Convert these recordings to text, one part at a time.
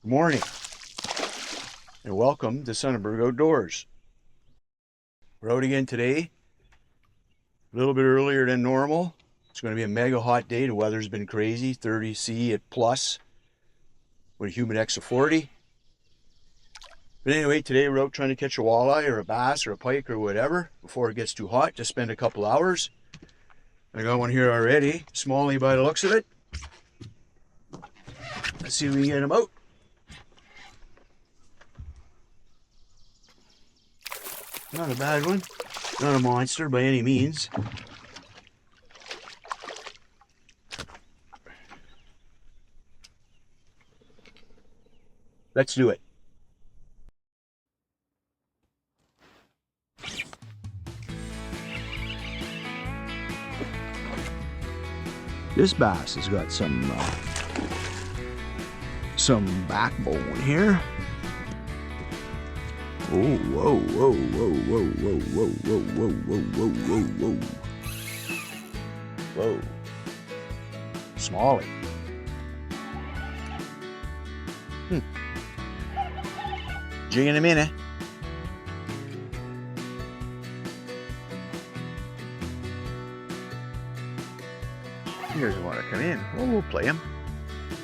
Good morning, and welcome to Sonnenberg Outdoors. We're out again today, a little bit earlier than normal. It's going to be a mega hot day. The weather's been crazy, 30 C at plus, with a humidex of 40. But anyway, today we're out trying to catch a walleye or a bass or a pike or whatever before it gets too hot. Just spend a couple hours. I got one here already, smallie by the looks of it. Let's see if we can get him out. Not a bad one. Not a monster by any means. Let's do it. This bass has got some backbone here. Oh, whoa, whoa, whoa, whoa, whoa, whoa, whoa, whoa, whoa, whoa, whoa, whoa. Whoa. Smallie. Jig in a minute. He doesn't want to come in. Well, we'll play him.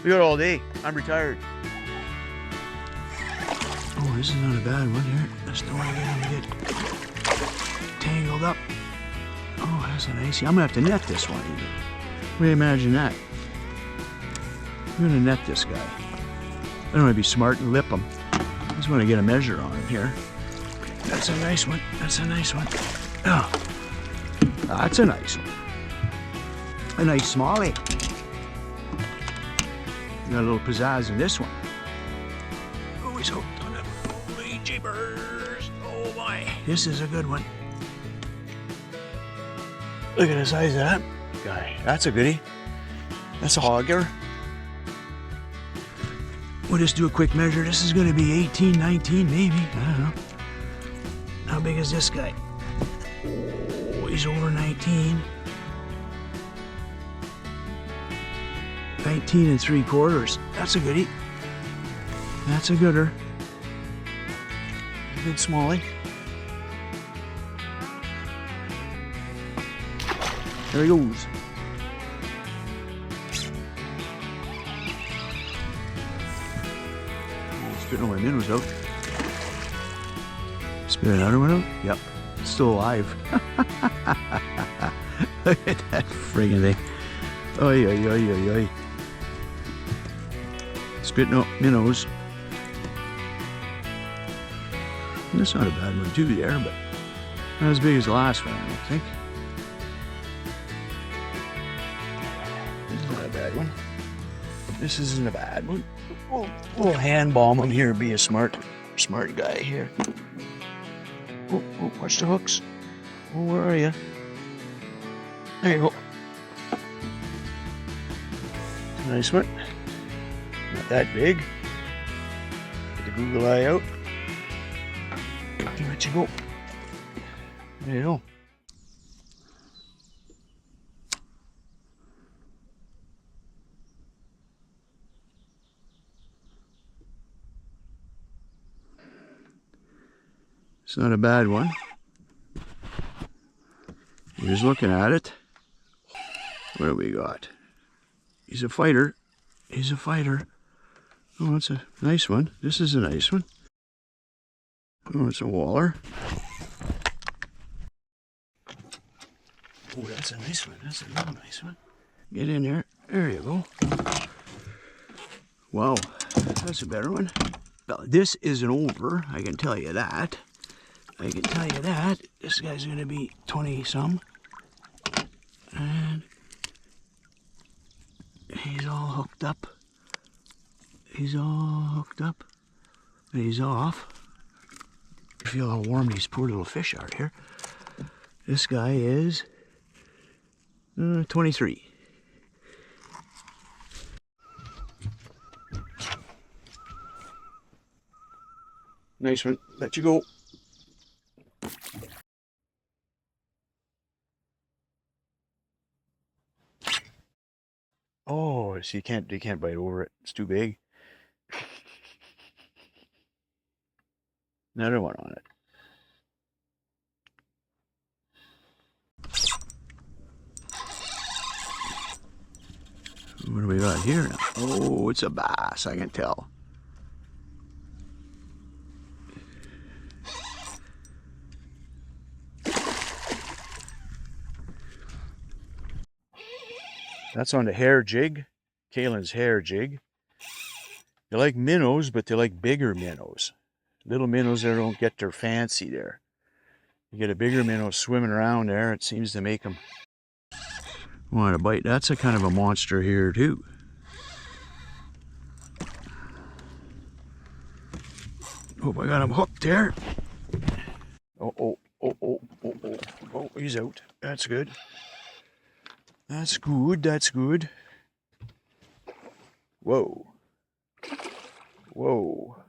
We got all day. I'm retired. Oh, this is not a bad one here. Just don't want to get him to get tangled up. Oh, that's a nice. I'm gonna have to net this one. What do you imagine that? I'm gonna net this guy. I don't want to be smart and lip him. I just want to get a measure on him here. That's a nice one. That's a nice one. Oh, that's a nice one. A nice smallie. Got a little pizzazz in this one. Oh, he's hooked on it. Holy jeepers. Oh my. This is a good one. Look at the size of that guy. That's a goodie. That's a hogger. We'll just do a quick measure. This is going to be 18, 19 maybe. I don't know. How big is this guy? Oh, he's over 19. 19 3/4. That's a goodie. That's a gooder. Good smallie. There he goes. Spitting all my minnows out. Spit another one out? Yep. It's still alive. Look at that friggin' thing. Oi, oi, oi, oi, oi. Spitting up minnows. That's not a bad one too there, but not as big as the last one, I don't think. This is not a bad one. This isn't a bad one. We'll hand bomb him here, be a smart guy here. Oh, watch the hooks. Oh, where are you? There you go. Nice one. Not that big. Get the Google eye out. Let you go. There you go. It's not a bad one. You're just looking at it. What do we got? He's a fighter. He's a fighter. Oh, it's a nice one. This is a nice one. Oh, it's a waller. Oh, that's a nice one. That's a real nice one. Get in there. There you go. Wow, that's a better one. Well, this isn't over. I can tell you that. I can tell you that. This guy's going to be 20-some. And he's all hooked up. He's all hooked up. And he's off. I feel how warm these poor little fish are here. This guy is 23. Nice one. Let you go. Oh, so you can't bite over it. It's too big. Another one on it. What do we got here now? Oh, it's a bass, I can tell. That's on the hair jig, Kalen's hair jig. They like minnows, but they like bigger minnows. Little minnows, they don't get their fancy there. You get a bigger minnow swimming around there, it seems to make them want to bite. That's a kind of a monster here too. Hope I got him hooked there. Oh, he's out. That's good. That's good, that's good. Whoa. Whoa.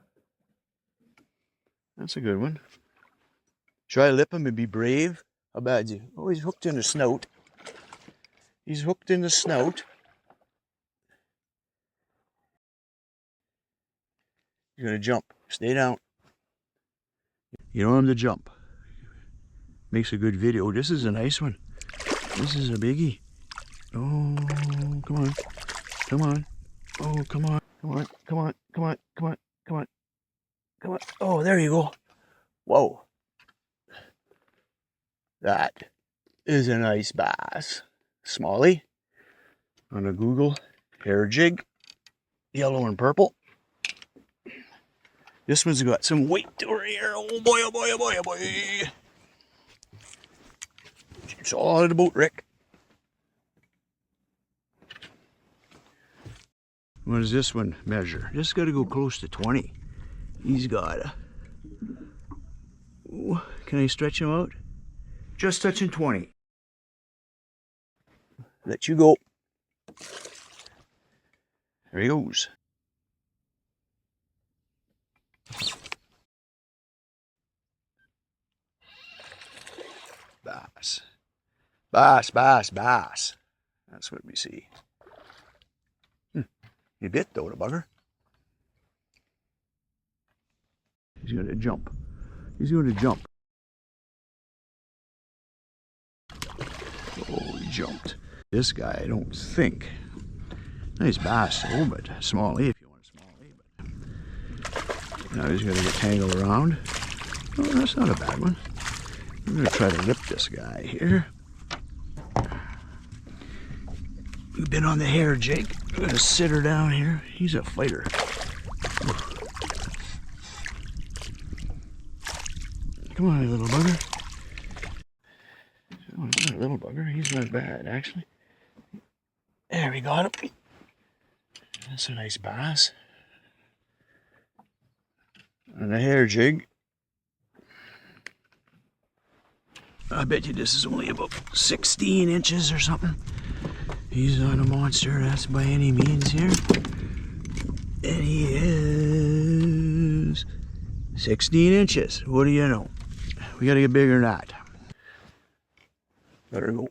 That's a good one. Try to lip him and be brave. How bad is he? Oh, he's hooked in the snout. He's hooked in the snout. You're gonna jump. Stay down. You don't have to jump. Makes a good video. This is a nice one. This is a biggie. Oh, come on. Come on. Oh, come on. Come on. Come on. Come on. Come on. Come on. Come on. Oh, there you go. Whoa. That is a nice bass. Smallie on a Google hair jig. Yellow and purple. This one's got some weight over here. Oh boy, oh boy, oh boy, oh boy. It's all out of the boat, Rick. What does this one measure? This got to go close to 20. He's got a... Ooh, can I stretch him out? Just touching 20. Let you go. There he goes. Bass. Bass, bass, bass. That's what we see. He bit though, the bugger. He's going to jump. He's going to jump. Oh, he jumped. This guy, I don't think. Nice bass though, but Smallmouth if you want a Smallmouth. But now he's going to get tangled around. Oh, that's not a bad one. I'm going to try to lip this guy here. We've been on the hair jig. I'm going to sit her down here. He's a fighter. Come on, little bugger. Oh, he's not a little bugger. He's not bad, actually. There, we got him. That's a nice bass. On the hair jig. I bet you this is only about 16 inches or something. He's not a monster, that's by any means here. And he is 16 inches. What do you know? We gotta get bigger than that. Let her go.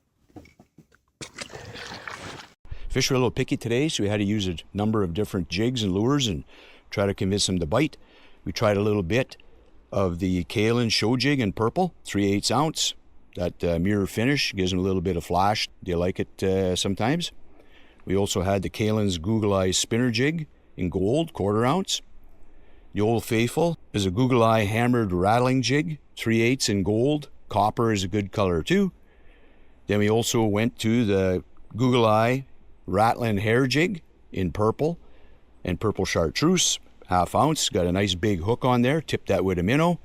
Fish were a little picky today, so we had to use a number of different jigs and lures and try to convince them to bite. We tried a little bit of the Kalen show jig in purple, 3/8 ounce. That mirror finish gives them a little bit of flash. They like it sometimes. We also had the Kalen's Google Eye spinner jig in gold, 1/4 ounce. The Old Faithful is a Google Eye hammered rattling jig, 3/8 in gold. Copper is a good color too. Then we also went to the Google Eye rattling hair jig in purple and purple chartreuse, 1/2 ounce. Got a nice big hook on there. Tipped that with a minnow.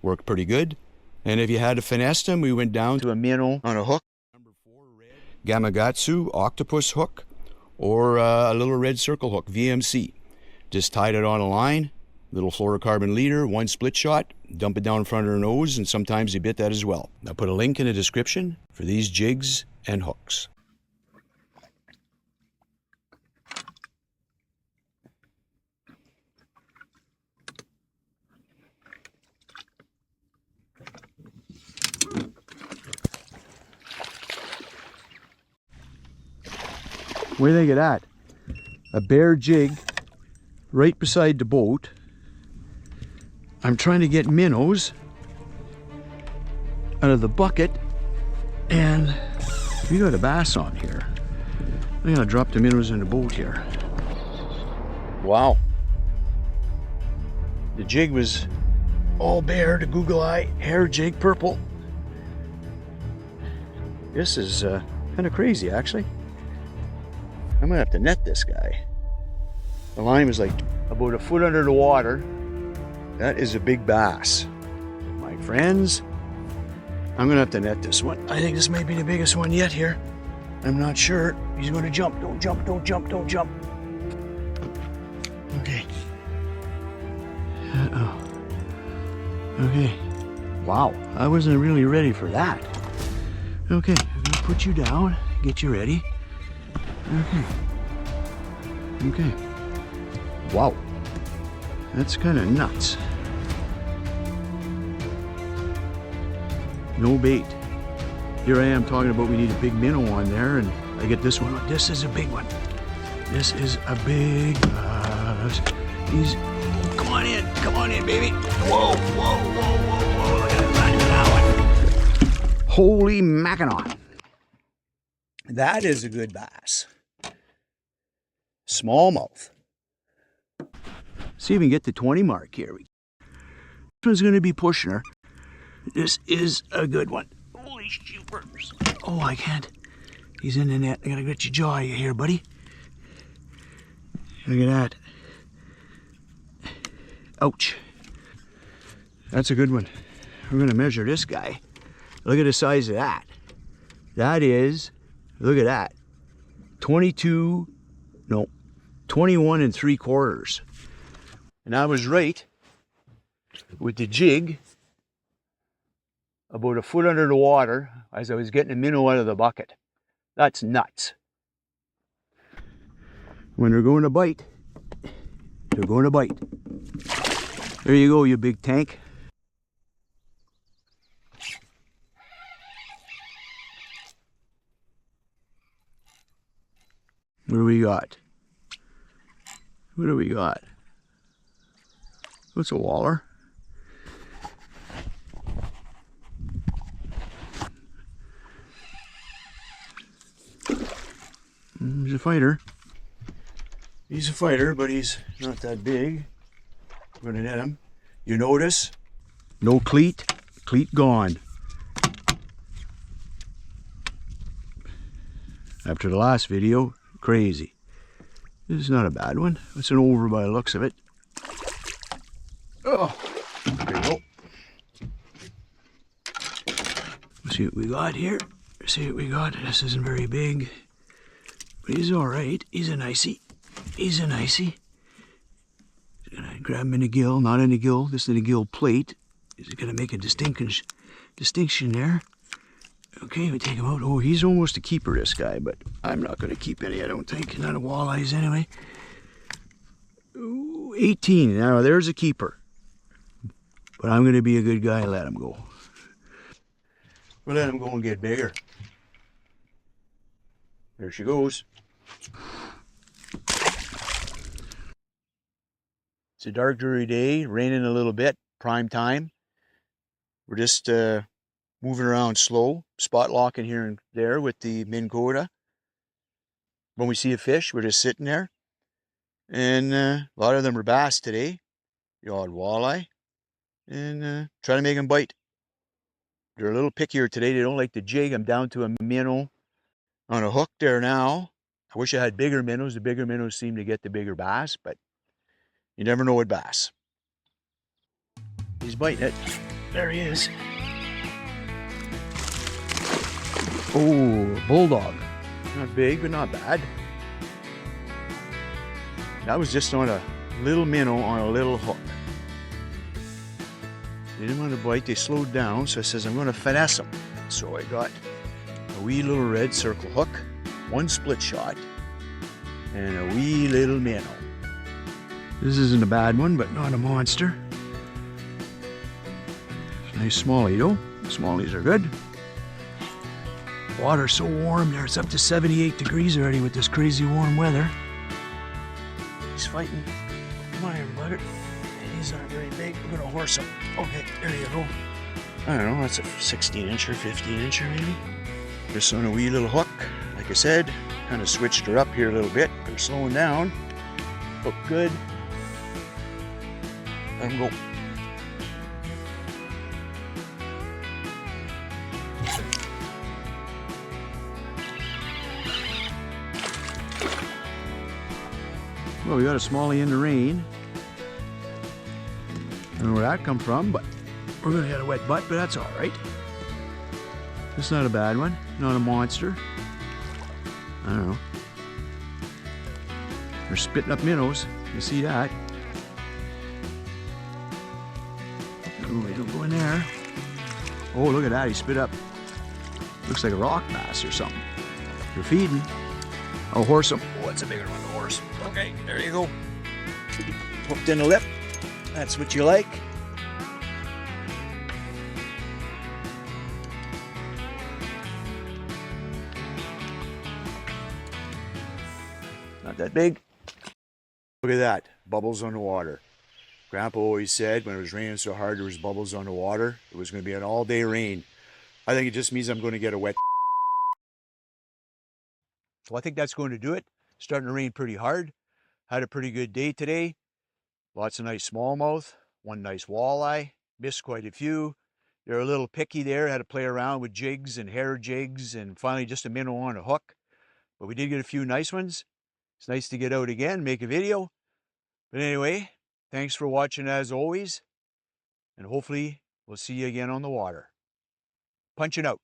Worked pretty good. And if you had to finesse them, we went down to a minnow on a hook. Number 4 red Gamakatsu octopus hook or a little red circle hook, VMC. Just tied it on a line, little fluorocarbon leader, 1 split shot, dump it down in front of her nose, and sometimes he bit that as well. I'll put a link in the description for these jigs and hooks. Where do you think of that? A bare jig right beside the boat. I'm trying to get minnows out of the bucket, and we got a bass on here. I'm gonna drop the minnows in the boat here. Wow. The jig was all bare, the Google Eye hair jig, purple. This is kind of crazy, actually. I'm gonna have to net this guy. The line was like about a foot under the water. That is a big bass. My friends, I'm gonna have to net this one. I think this might be the biggest one yet here. I'm not sure. He's gonna jump. Don't jump, don't jump, don't jump. Okay. Uh-oh. Okay. Wow, I wasn't really ready for that. Okay, I'm gonna put you down, get you ready. Okay. Okay. Wow. That's kind of nuts. No bait. Here I am talking about we need a big minnow on there, and I get this one. This is a big one. This is a big bass. He's, come on in, baby. Whoa, whoa, whoa, whoa, whoa. Look at that one. Holy Mackinac. That is a good bass. Smallmouth. See if we can get the 20 mark here. This one's going to be pushing her. This is a good one. Holy shooters. Oh, I can't. He's in the net. I got to get your jaw here, buddy. Look at that. Ouch. That's a good one. We're going to measure this guy. Look at the size of that. That is, look at that. 21 3/4. And I was right with the jig about a foot under the water as I was getting a minnow out of the bucket. That's nuts. When they're going to bite, they're going to bite. There you go, you big tank. What do we got? What do we got? What's a waller? He's a fighter. He's a fighter, but he's not that big. I'm gonna net him. You notice? No cleat. Cleat gone. After the last video, crazy. This is not a bad one. It's an over by the looks of it. Oh, there we go. Let's see what we got here. Let's see what we got. This isn't very big, but he's all right. He's a nicey. He's a nicey. Gonna grab him in the gill, not in the gill. This is in the gill plate. Is it gonna make a distinction there? Okay, we take him out. Oh, he's almost a keeper, this guy, but I'm not gonna keep any, I don't think. Not a walleyes anyway. Ooh, 18. Now there's a keeper. But I'm gonna be a good guy and let him go. We'll let him go and get bigger. There she goes. It's a dark, dreary day, raining a little bit, prime time. We're just moving around slow, spot locking here and there with the Minn Kota. When we see a fish, we're just sitting there. And a lot of them are bass today, the odd walleye, and try to make them bite. They're a little pickier today. They don't like the jig. I'm down to a minnow on a hook there now. I wish I had bigger minnows. The bigger minnows seem to get the bigger bass, but you never know with bass. He's biting it. There he is. Oh, bulldog. Not big, but not bad. That was just on a little minnow on a little hook. They didn't want to bite. They slowed down, so I says, I'm going to finesse them. So I got a wee little red circle hook, one split shot, and a wee little minnow. This isn't a bad one, but not a monster. Nice smallie though. Smallies are good. Water's so warm there. It's up to 78 degrees already with this crazy warm weather. He's fighting. Come on here, bugger. These aren't very big. We're gonna horse them. Okay, there you go. I don't know, that's a 16 incher, 15 incher maybe. Just on a wee little hook. Like I said, kind of switched her up here a little bit. They're slowing down. Look good. Let them go. Well, we got a smallie in the rain. I don't know where that come from, but we're gonna get a wet butt, but that's all right. It's not a bad one, not a monster. I don't know. They're spitting up minnows. You see that? Oh, they don't go in there. Oh, look at that. He spit up. Looks like a rock bass or something. They're feeding. I'll horse them. Oh, that's a bigger one to horse. Okay, there you go. Hooked in the lip. That's what you like. Not that big. Look at that. Bubbles on the water. Grandpa always said when it was raining so hard there was bubbles on the water, it was going to be an all-day rain. I think it just means I'm going to get a wet. So I think that's going to do it. Starting to rain pretty hard. Had a pretty good day today. Lots of nice smallmouth. One nice walleye. Missed quite a few. They're a little picky there. Had to play around with jigs and hair jigs and finally just a minnow on a hook. But we did get a few nice ones. It's nice to get out again, make a video. But anyway, thanks for watching as always. And hopefully we'll see you again on the water. Punching out.